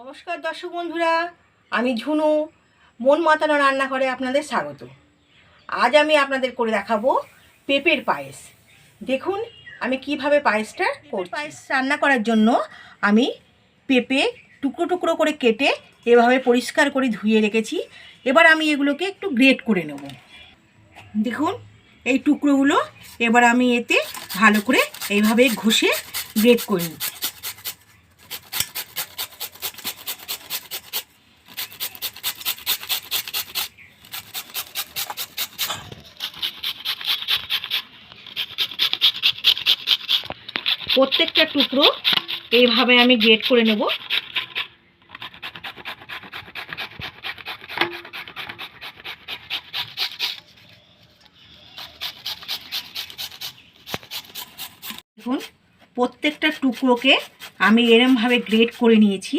নমস্কার দর্শক বন্ধুরা, আমি ঝুনু মন মাতানো রান্নাঘরে আপনাদের স্বাগত। আজ আমি আপনাদের করে দেখাবো পেঁপের পায়েস। দেখুন আমি কিভাবে পায়েসটা করছি। পায়েস রান্না করার জন্য আমি পেঁপে টুকরো টুকরো করে কেটে এভাবে পরিষ্কার করে ধুয়ে রেখেছি। এবার আমি এগুলোকে একটু গ্রেট করে নেব। দেখুন এই টুকরোগুলো এবার আমি এতে ভালো করে এইভাবে ঘষে গ্রেট করে নিচ্ছি। প্রত্যেকটা টুকরো এইভাবে আমি গ্রেট করে নেব। দেখুন প্রত্যেকটা টুকরোকে আমি এরমভাবে গ্রেট করে নিয়েছি।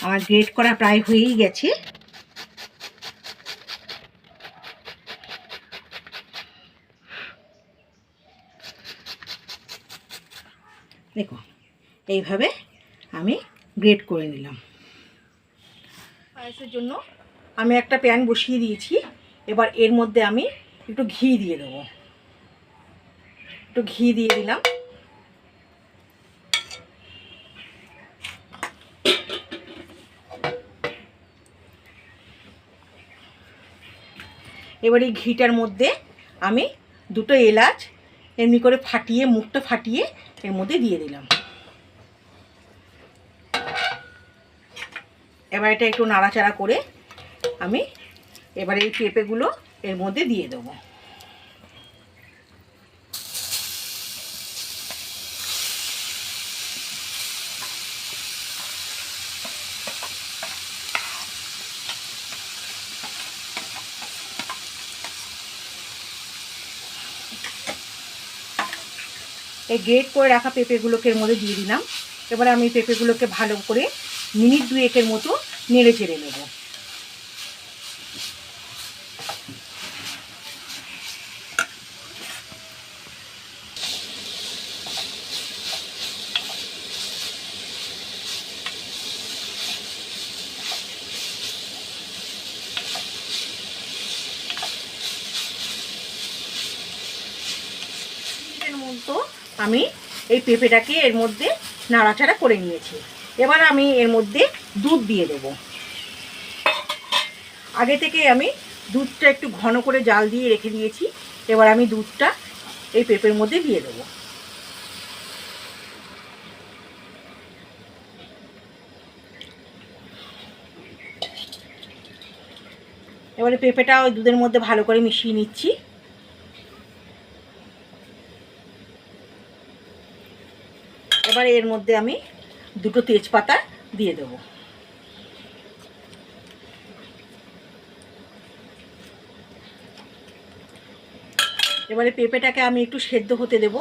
আমার গ্রেট করা প্রায় হয়েই গেছে। দেখুন এইভাবে আমি গ্রেট করে নিলাম। পায়েসের জন্য আমি একটা প্যান বসিয়ে দিয়েছি। এবার এর মধ্যে আমি একটু ঘি দিয়ে দেবো। একটু ঘি দিয়ে দিলাম। এবার এই ঘিটার মধ্যে আমি দুটো এলাচ এমনি করে ফাটিয়ে মুখটা ফাটিয়ে এর মধ্যে দিয়ে দিলাম। এবার এটা একটু নাড়াচাড়া করে আমি এবার এই পেঁপেগুলো এর মধ্যে দিয়ে দেবো। এই গ্রেট করে রাখা পেঁপেগুলোকে এর মধ্যে দিয়ে দিলাম। এবার আমি পেঁপেগুলোকে ভালো করে মিনিট দুয়েকের মতো নেড়ে চেড়ে নেব। মতো আমি এই পেঁপেটাকে এর মধ্যে নাড়াচাড়া করে নিয়েছি। এবার আমি এর মধ্যে দুধ দিয়ে দেব। আগে থেকে আমি দুধটা একটু ঘন করে জাল দিয়ে রেখে দিয়েছি। এবার আমি দুধটা এই পেঁপের মধ্যে দিয়ে দেব। এবারে পেঁপেটা ওই দুধের মধ্যে ভালো করে মিশিয়ে নিচ্ছি। এবার এর মধ্যে আমি দুটো তেজপাতা দিয়ে দেব। এবারে পেঁপেটাকে আমি একটু সেদ্ধ হতে দেব।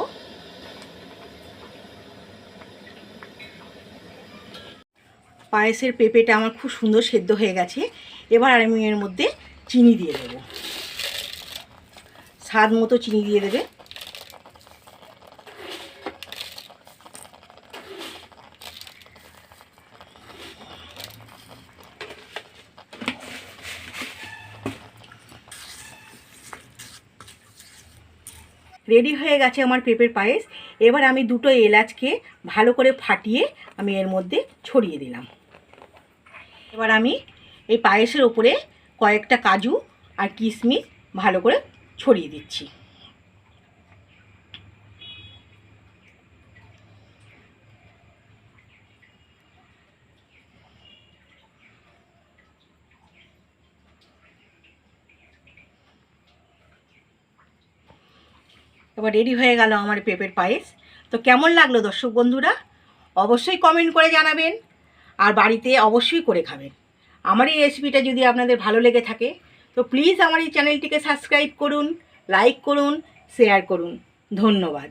পায়েসের পেঁপেটা আমার খুব সুন্দর সেদ্ধ হয়ে গেছে। এবার আমি এর মধ্যে চিনি দিয়ে দেব। স্বাদ মতো চিনি দিয়ে দেবে। রেডি হয়ে গেছে আমার পেঁপের পায়েস। এবার আমি দুটো এলাচকে ভালো করে ফাটিয়ে আমি এর মধ্যে ছড়িয়ে দিলাম। এবার আমি এই পায়েসের ওপরে কয়েকটা কাজু আর কিশমিশ ভালো করে ছড়িয়ে দিচ্ছি। এবার রেডি হয়ে গেল আমার পেঁপের পায়েস। তো কেমন লাগলো দর্শক বন্ধুরা, অবশ্যই কমেন্ট করে জানাবেন আর বাড়িতে অবশ্যই করে খাবেন। আমার এই রেসিপিটা যদি আপনাদের ভালো লেগে থাকে তো প্লিজ আমার এই চ্যানেলটিকে সাবস্ক্রাইব করুন, লাইক করুন, শেয়ার করুন। ধন্যবাদ।